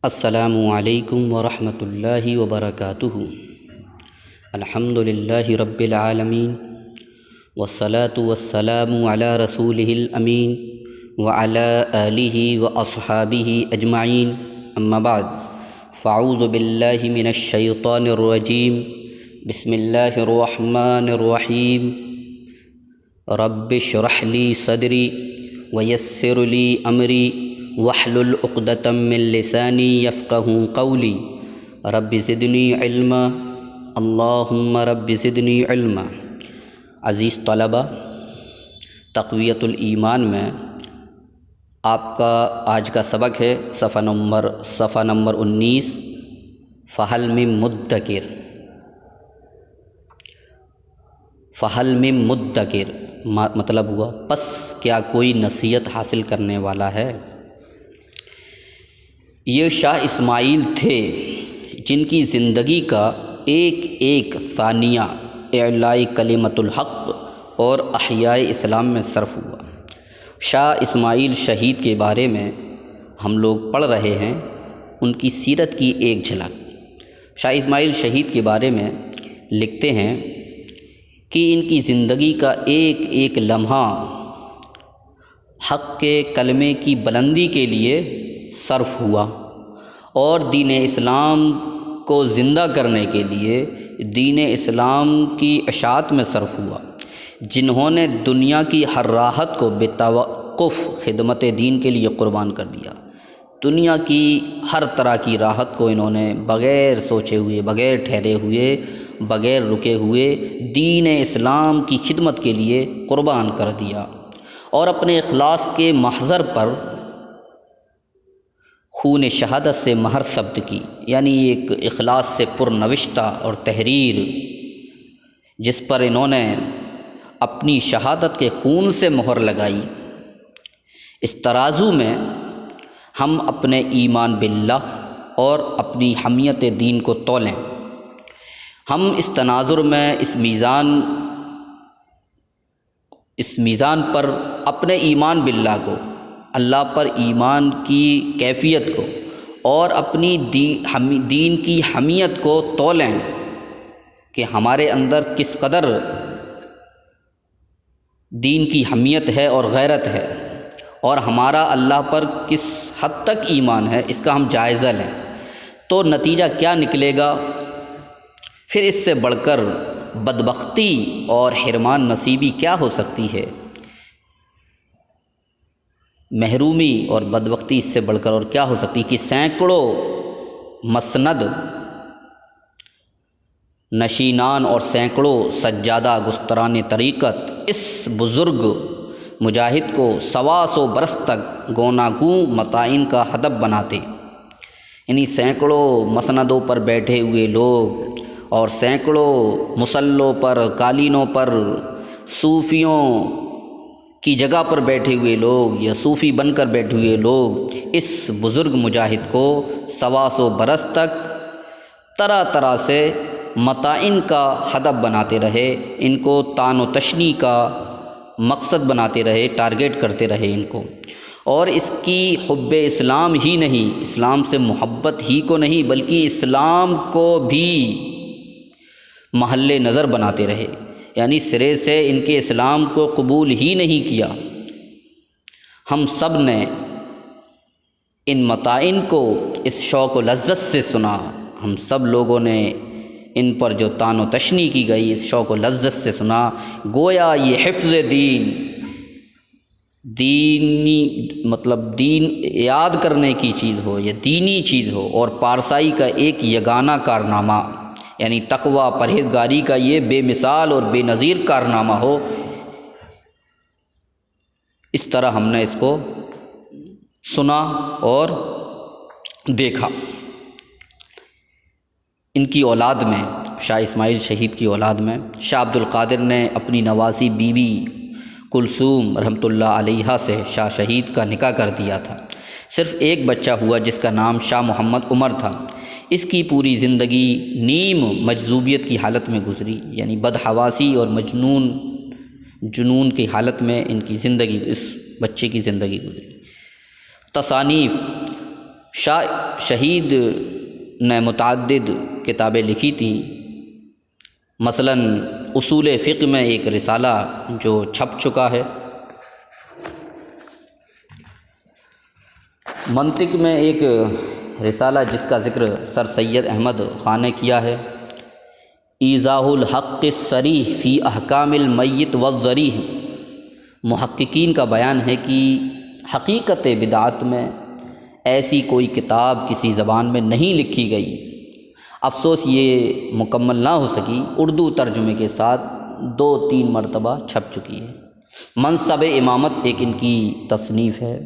السلام علیکم ورحمۃ اللہ وبرکاتہ۔ الحمد للہ رب العالمین والصلاة والسلام علی رسولہ الامین وعلی آلہ واصحابہ اجمعین، اما بعد فاعوذ باللہ من الشیطان الرجیم، بسم اللہ الرحمن الرحیم۔ رب اشرح لی صدری ویسر لی امری واحلل عقدۃ من لسانی یفقہوا قولی، رب زدنی علما، اللہم رب زدنی علما۔ عزیز طلبہ، تقویۃ الایمان میں آپ کا آج کا سبق ہے صفحہ نمبر 19، فہل من مدکر۔ فہل من مدکر مطلب ہوا پس کیا کوئی نصیحت حاصل کرنے والا ہے؟ یہ شاہ اسماعیل تھے جن کی زندگی کا ایک ایک ثانیہ اعلاء کلمۃ الحق اور احیاء اسلام میں صرف ہوا۔ شاہ اسماعیل شہید کے بارے میں ہم لوگ پڑھ رہے ہیں، ان کی سیرت کی ایک جھلک۔ شاہ اسماعیل شہید کے بارے میں لکھتے ہیں کہ ان کی زندگی کا ایک ایک لمحہ حق کے کلمے کی بلندی کے لیے صرف ہوا اور دین اسلام کو زندہ کرنے کے لیے دین اسلام کی اشاعت میں صرف ہوا۔ جنہوں نے دنیا کی ہر راحت کو بے توقف خدمت دین کے لیے قربان کر دیا۔ دنیا کی ہر طرح کی راحت کو انہوں نے بغیر سوچے ہوئے، بغیر ٹھہرے ہوئے، بغیر رکے ہوئے دین اسلام کی خدمت کے لیے قربان کر دیا، اور اپنے اخلاص کے محضر پر خون شہادت سے مہر ثبت کی، یعنی ایک اخلاص سے پر نوشتہ اور تحریر جس پر انہوں نے اپنی شہادت کے خون سے مہر لگائی۔ اس ترازو میں ہم اپنے ایمان باللہ اور اپنی حمیت دین کو تولیں۔ ہم اس تناظر میں اس میزان پر اپنے ایمان باللہ کو، اللہ پر ایمان کی کیفیت کو اور اپنی دین کی حمیت کو تولیں کہ ہمارے اندر کس قدر دین کی حمیت ہے اور غیرت ہے، اور ہمارا اللہ پر کس حد تک ایمان ہے، اس کا ہم جائزہ لیں۔ تو نتیجہ کیا نکلے گا؟ پھر اس سے بڑھ کر بدبختی اور حرمان نصیبی کیا ہو سکتی ہے؟ محرومی اور بدبختی اس سے بڑھ کر اور کیا ہو سکتی کہ سینکڑوں مسند نشینان اور سینکڑوں سجادہ گستران طریقت اس بزرگ مجاہد کو 125 برس تک گوناگوں متاعین کا ہدف بناتے۔ انہی سینکڑوں مسندوں پر بیٹھے ہوئے لوگ اور سینکڑوں مصلوں پر، قالینوں پر، صوفیوں کی جگہ پر بیٹھے ہوئے لوگ یا صوفی بن کر بیٹھے ہوئے لوگ اس بزرگ مجاہد کو 125 برس تک طرح طرح سے متاعین کا ہدف بناتے رہے، ان کو طعن و تشنیع کا مقصد بناتے رہے، ٹارگیٹ کرتے رہے ان کو، اور اس کی حب اسلام ہی نہیں، اسلام سے محبت ہی کو نہیں بلکہ اسلام کو بھی محل نظر بناتے رہے، یعنی سرے سے ان کے اسلام کو قبول ہی نہیں کیا۔ ہم سب نے ان متاعین کو اس شوق و لذت سے سنا، ہم سب لوگوں نے ان پر جو طعن و تشنیع کی گئی اس شوق و لذت سے سنا۔ گویا یہ حفظ دین یاد کرنے کی چیز ہو، یہ دینی چیز ہو، اور پارسائی کا ایک یگانہ کارنامہ، یعنی تقوی پرہیزگاری کا یہ بے مثال اور بے نظیر کارنامہ ہو۔ اس طرح ہم نے اس کو سنا اور دیکھا۔ ان کی اولاد میں، شاہ اسماعیل شہید کی اولاد میں، شاہ عبد القادر نے اپنی نوازی بیوی کلثوم رحمۃ اللہ علیہا سے شاہ شہید کا نکاح کر دیا تھا۔ صرف ایک بچہ ہوا جس کا نام شاہ محمد عمر تھا۔ اس کی پوری زندگی نیم مجذوبیت کی حالت میں گزری، یعنی بدحواسی اور جنون کی حالت میں ان کی زندگی، اس بچے کی زندگی گزری۔ تصانیف شاہ شہید نے متعدد کتابیں لکھی تھیں، مثلاً اصول فقہ میں ایک رسالہ جو چھپ چکا ہے، منطق میں ایک رسالہ جس کا ذکر سر سید احمد خان نے کیا ہے، ایضاح الحق الصریح فی احکام المیت والضریح، محققین کا بیان ہے کہ حقیقت بدعت میں ایسی کوئی کتاب کسی زبان میں نہیں لکھی گئی، افسوس یہ مکمل نہ ہو سکی، اردو ترجمے کے ساتھ 2-3 مرتبہ چھپ چکی ہے۔ منصب امامت ایک ان کی تصنیف ہے،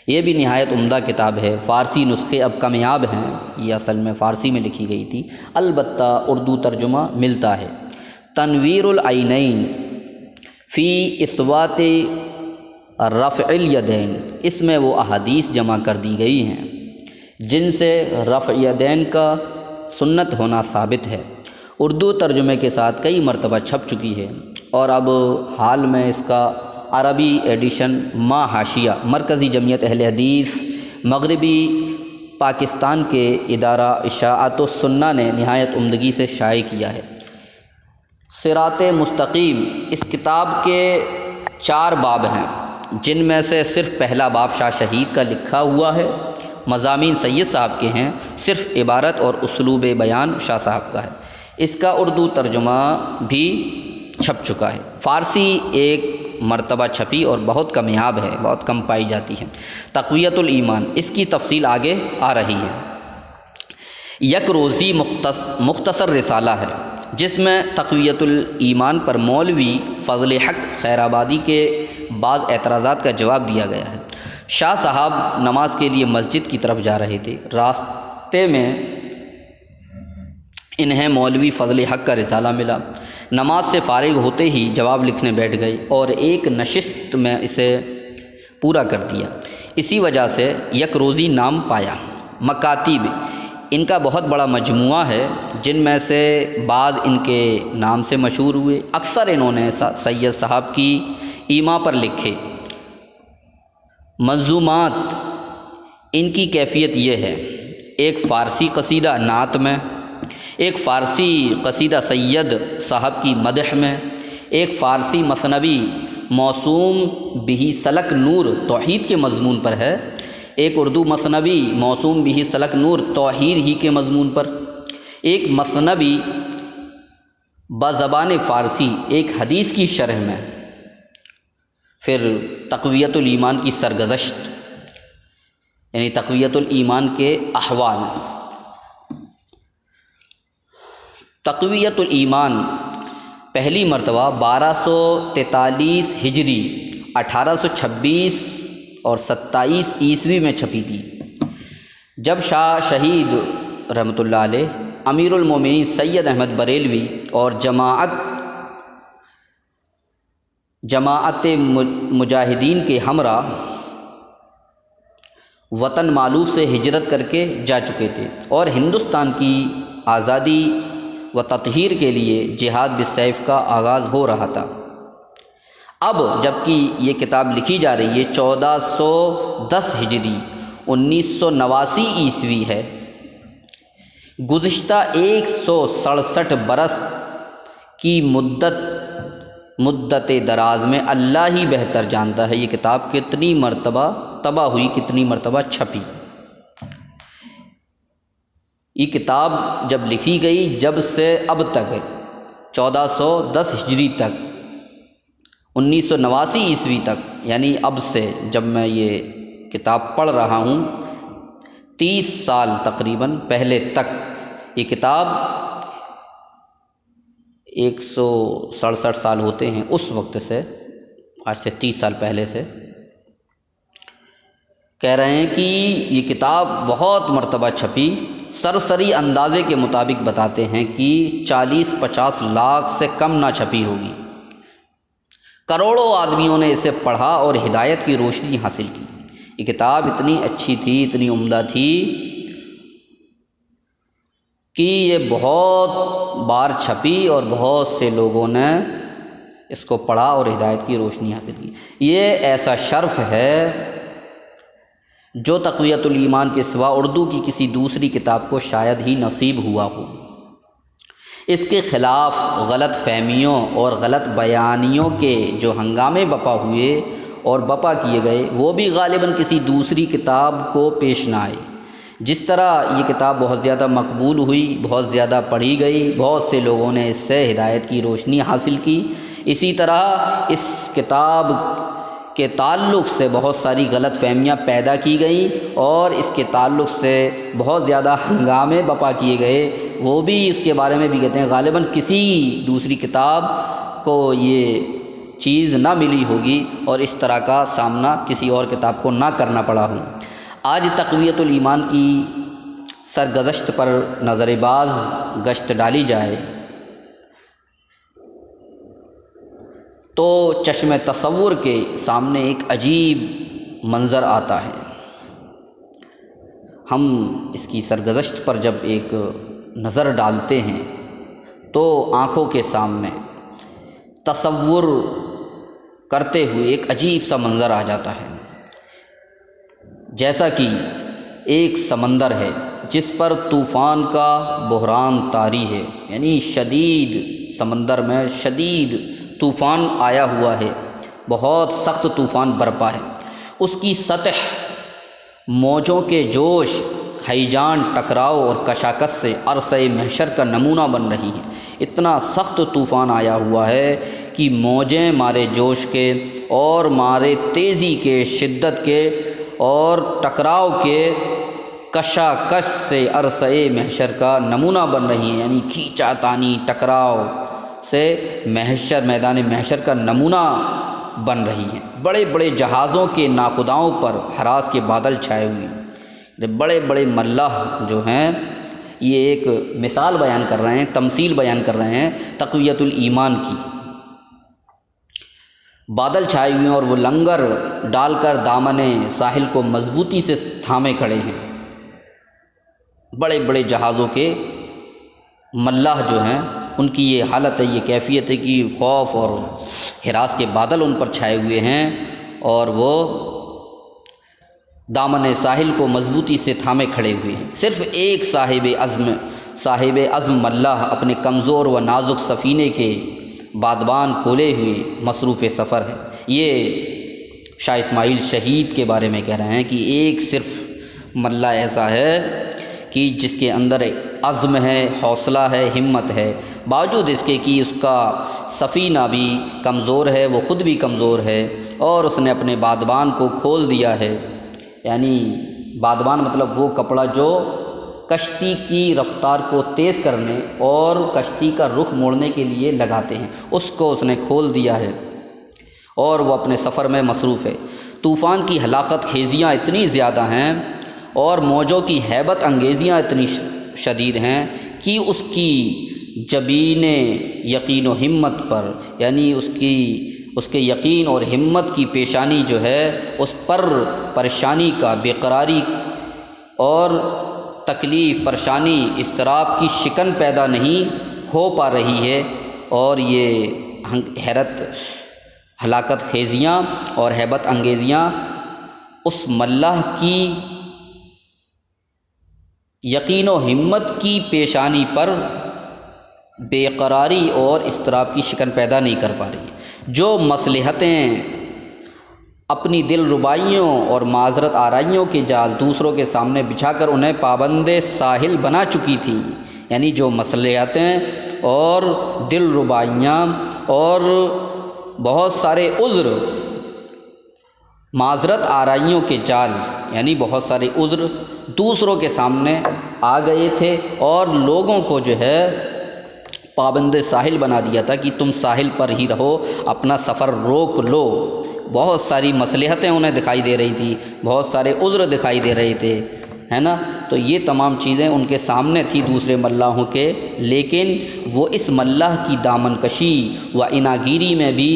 یہ بھی نہایت عمدہ کتاب ہے، فارسی نسخے اب کمیاب ہیں، یہ اصل میں فارسی میں لکھی گئی تھی، البتہ اردو ترجمہ ملتا ہے۔ تنویر العینین فی اثبات رفع الیدین، اس میں وہ احادیث جمع کر دی گئی ہیں جن سے رفع یدین کا سنت ہونا ثابت ہے، اردو ترجمے کے ساتھ کئی مرتبہ چھپ چکی ہے، اور اب حال میں اس کا عربی ایڈیشن ما حاشیہ مرکزی جمعیت اہل حدیث مغربی پاکستان کے ادارہ اشاعت السنہ نے نہایت عمدگی سے شائع کیا ہے۔ صراط مستقیم، اس کتاب کے 4 باب ہیں، جن میں سے صرف پہلا باب شاہ شہید کا لکھا ہوا ہے، مضامین سید صاحب کے ہیں، صرف عبارت اور اسلوب بیان شاہ صاحب کا ہے۔ اس کا اردو ترجمہ بھی چھپ چکا ہے، فارسی ایک مرتبہ چھپی اور بہت کمیاب ہے، بہت کم پائی جاتی ہے۔ تقویۃ الایمان، اس کی تفصیل آگے آ رہی ہے۔ یک روزی مختصر رسالہ ہے جس میں تقویۃ الایمان پر مولوی فضل حق خیر آبادی کے بعض اعتراضات کا جواب دیا گیا ہے۔ شاہ صاحب نماز کے لیے مسجد کی طرف جا رہے تھے، راستے میں انہیں مولوی فضل حق کا رسالہ ملا، نماز سے فارغ ہوتے ہی جواب لکھنے بیٹھ گئے اور ایک نشست میں اسے پورا کر دیا، اسی وجہ سے یک روزی نام پایا۔ مکاتب، ان کا بہت بڑا مجموعہ ہے جن میں سے بعض ان کے نام سے مشہور ہوئے، اکثر انہوں نے سید صاحب کی ایما پر لکھے۔ منظومات، ان کی کیفیت یہ ہے، ایک فارسی قصیدہ نعت میں، ایک فارسی قصیدہ سید صاحب کی مدح میں، ایک فارسی مثنوی موسوم بہ سلک نور توحید کے مضمون پر ہے، ایک اردو مثنوی موسوم بہ سلک نور توحید ہی کے مضمون پر، ایک مثنوی بزبان فارسی ایک حدیث کی شرح میں، پھر تقویۃ الایمان کی سرگزشت، یعنی تقویۃ الایمان کے احوال۔ تقویۃ الایمان پہلی مرتبہ 1243 ہجری 1826 اور 27 عیسوی میں چھپی تھی، جب شاہ شہید رحمۃ اللہ علیہ امیر المومنین سید احمد بریلوی اور جماعت مجاہدین کے ہمراہ وطن مالوف سے ہجرت کر کے جا چکے تھے اور ہندوستان کی آزادی و تطہیر کے لیے جہاد بالسیف کا آغاز ہو رہا تھا۔ اب جبکہ یہ کتاب لکھی جا رہی ہے 1410 ہجری 1989 عیسوی ہے، گزشتہ 167 برس کی مدت دراز میں اللہ ہی بہتر جانتا ہے یہ کتاب کتنی مرتبہ طبع ہوئی، کتنی مرتبہ چھپی۔ یہ کتاب جب لکھی گئی، جب سے اب تک 1410 ہجری تک 1989 عیسوی تک، یعنی اب سے جب میں یہ کتاب پڑھ رہا ہوں 30 سال تقریباً پہلے تک، یہ کتاب 167 سال ہوتے ہیں اس وقت سے، آج سے 30 سال پہلے سے کہہ رہے ہیں کہ یہ کتاب بہت مرتبہ چھپی۔ سرسری اندازے کے مطابق بتاتے ہیں کہ 40-50 لاکھ سے کم نہ چھپی ہوگی۔ کروڑوں آدمیوں نے اسے پڑھا اور ہدایت کی روشنی حاصل کی۔ یہ کتاب اتنی اچھی تھی، اتنی عمدہ تھی کہ یہ بہت بار چھپی اور بہت سے لوگوں نے اس کو پڑھا اور ہدایت کی روشنی حاصل کی۔ یہ ایسا شرف ہے جو تقویت الایمان کے سوا اردو کی کسی دوسری کتاب کو شاید ہی نصیب ہوا ہو۔ اس کے خلاف غلط فہمیوں اور غلط بیانیوں کے جو ہنگامے بپا ہوئے اور بپا کیے گئے وہ بھی غالباً کسی دوسری کتاب کو پیش نہ آئے۔ جس طرح یہ کتاب بہت زیادہ مقبول ہوئی، بہت زیادہ پڑھی گئی، بہت سے لوگوں نے اس سے ہدایت کی روشنی حاصل کی، اسی طرح اس کتاب کے تعلق سے بہت ساری غلط فہمیاں پیدا کی گئیں اور اس کے تعلق سے بہت زیادہ ہنگامے بپا کیے گئے۔ وہ بھی اس کے بارے میں بھی کہتے ہیں غالباً کسی دوسری کتاب کو یہ چیز نہ ملی ہوگی اور اس طرح کا سامنا کسی اور کتاب کو نہ کرنا پڑا ہو۔ آج تقویت الایمان کی سرگزشت پر نظر باز گشت ڈالی جائے تو چشم تصور کے سامنے ایک عجیب منظر آتا ہے۔ ہم اس کی سرگزشت پر جب ایک نظر ڈالتے ہیں تو آنکھوں کے سامنے تصور کرتے ہوئے ایک عجیب سا منظر آ جاتا ہے، جیسا کہ ایک سمندر ہے جس پر طوفان کا بحران طاری ہے، یعنی شدید سمندر میں شدید طوفان آیا ہوا ہے، بہت سخت طوفان برپا ہے۔ اس کی سطح موجوں کے جوش، ہیجان، ٹکراؤ اور کشاکش سے عرصہ محشر کا نمونہ بن رہی ہیں۔ اتنا سخت طوفان آیا ہوا ہے کہ موجیں مارے جوش کے اور مارے تیزی کے، شدت کے اور ٹکراؤ کے کشاکش سے عرصہ محشر کا نمونہ بن رہی ہیں، یعنی کھینچا تانی، ٹکراؤ سے محشر، میدان محشر کا نمونہ بن رہی ہیں۔ بڑے بڑے جہازوں کے ناخداؤں پر ہراس کے بادل چھائے ہوئے ہیں۔ بڑے بڑے ملاح جو ہیں یہ ایک مثال بیان کر رہے ہیں، تمثیل بیان کر رہے ہیں تقویت الایمان کی۔ بادل چھائے ہوئے ہیں اور وہ لنگر ڈال کر دامن ساحل کو مضبوطی سے تھامے کھڑے ہیں۔ بڑے بڑے جہازوں کے ملاح جو ہیں ان کی یہ حالت ہے، یہ کیفیت ہے کہ خوف اور ہراس کے بادل ان پر چھائے ہوئے ہیں اور وہ دامن ساحل کو مضبوطی سے تھامے کھڑے ہوئے ہیں۔ صرف ایک صاحب عزم ملاح اپنے کمزور و نازک سفینے کے بادبان کھولے ہوئے مصروف سفر ہے۔ یہ شاہ اسماعیل شہید کے بارے میں کہہ رہے ہیں کہ ایک صرف ملاح ایسا ہے کہ جس کے اندر عزم ہے، حوصلہ ہے، ہمت ہے، باوجود اس کے کہ اس کا سفینہ بھی کمزور ہے، وہ خود بھی کمزور ہے اور اس نے اپنے بادبان کو کھول دیا ہے۔ یعنی بادبان مطلب وہ کپڑا جو کشتی کی رفتار کو تیز کرنے اور کشتی کا رخ موڑنے کے لیے لگاتے ہیں، اس کو اس نے کھول دیا ہے اور وہ اپنے سفر میں مصروف ہے۔ طوفان کی ہلاکت خیزیاں اتنی زیادہ ہیں اور موجوں کی ہیبت انگیزیاں اتنی شدید ہیں کہ اس کی جبین یقین و ہمت پر، یعنی اس کے یقین اور ہمت کی پیشانی جو ہے اس پر پریشانی کا، بے قراری اور تکلیف، پریشانی، اضطراب کی شکن پیدا نہیں ہو پا رہی ہے، اور یہ حیرت، ہلاکت خیزیاں اور ہیبت انگیزیاں اس ملاح کی یقین و ہمت کی پیشانی پر بے قراری اور اضطراب کی شکن پیدا نہیں کر پا رہی۔ جو مصلحتیں اپنی دل ربائیوں اور معذرت آرائیوں کے جال دوسروں کے سامنے بچھا کر انہیں پابند ساحل بنا چکی تھیں، یعنی جو مصلحتیں اور دل ربائیاں اور بہت سارے عذر، معذرت آرائیوں کے جال یعنی بہت سارے عذر دوسروں کے سامنے آ گئے تھے اور لوگوں کو جو ہے پابند ساحل بنا دیا تھا کہ تم ساحل پر ہی رہو، اپنا سفر روک لو۔ بہت ساری مصلحتیں انہیں دکھائی دے رہی تھی، بہت سارے عذر دکھائی دے رہے تھے، ہے نا؟ تو یہ تمام چیزیں ان کے سامنے تھی دوسرے ملاحوں کے، لیکن وہ اس ملاح کی دامن کشی و عناگیری میں بھی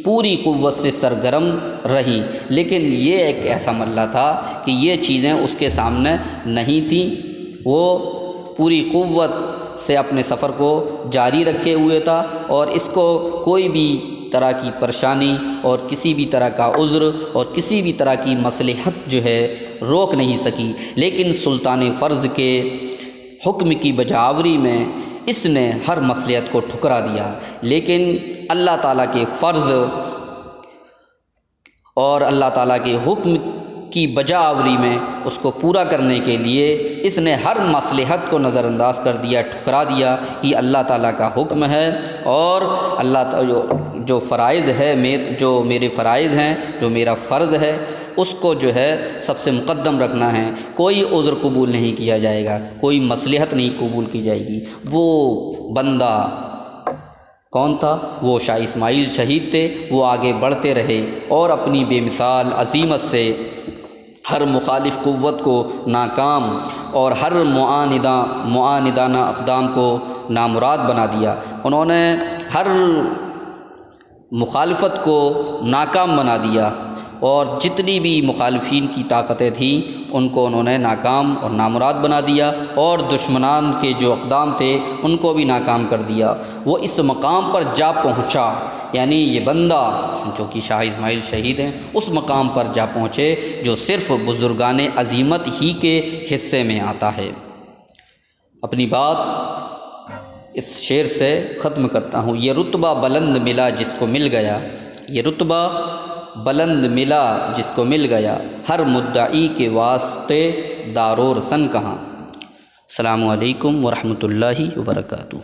پوری قوت سے سرگرم رہی۔ لیکن یہ ایک ایسا ملاح تھا کہ یہ چیزیں اس کے سامنے نہیں تھیں، وہ پوری قوت سے اپنے سفر کو جاری رکھے ہوئے تھا اور اس کو کوئی بھی طرح کی پریشانی اور کسی بھی طرح کا عذر اور کسی بھی طرح کی مصلحت جو ہے روک نہیں سکی، لیکن سلطان فرض کے حکم کی بجاوری میں اس نے ہر مصلحت کو ٹھکرا دیا، لیکن اللہ تعالیٰ کے فرض اور اللہ تعالیٰ کے حکم کی بجاوری میں اس کو پورا کرنے کے لیے اس نے ہر مصلحت کو نظر انداز کر دیا، ٹھکرا دیا کہ اللہ تعالیٰ کا حکم ہے اور اللہ جو فرائض ہے، جو میرے فرائض ہیں، جو میرا فرض ہے، اس کو جو ہے سب سے مقدم رکھنا ہے۔ کوئی عذر قبول نہیں کیا جائے گا، کوئی مصلحت نہیں قبول کی جائے گی۔ وہ بندہ کون تھا؟ وہ شاہ اسماعیل شہید تھے۔ وہ آگے بڑھتے رہے اور اپنی بے مثال عظیمت سے ہر مخالف قوت کو ناکام اور ہر معاندانہ اقدام کو نامراد بنا دیا۔ انہوں نے ہر مخالفت کو ناکام بنا دیا اور جتنی بھی مخالفین کی طاقتیں تھیں ان کو انہوں نے ناکام اور نامراد بنا دیا، اور دشمنان کے جو اقدام تھے ان کو بھی ناکام کر دیا۔ وہ اس مقام پر جا پہنچا، یعنی یہ بندہ جو کہ شاہ اسماعیل شہید ہیں اس مقام پر جا پہنچے جو صرف بزرگان عظیمت ہی کے حصے میں آتا ہے۔ اپنی بات اس شعر سے ختم کرتا ہوں۔ یہ رتبہ بلند ملا جس کو مل گیا، یہ رتبہ بلند ملا جس کو مل گیا، ہر مدعی کے واسطے دار و رسن کہاں۔ السلام علیکم ورحمۃ اللہ وبرکاتہ۔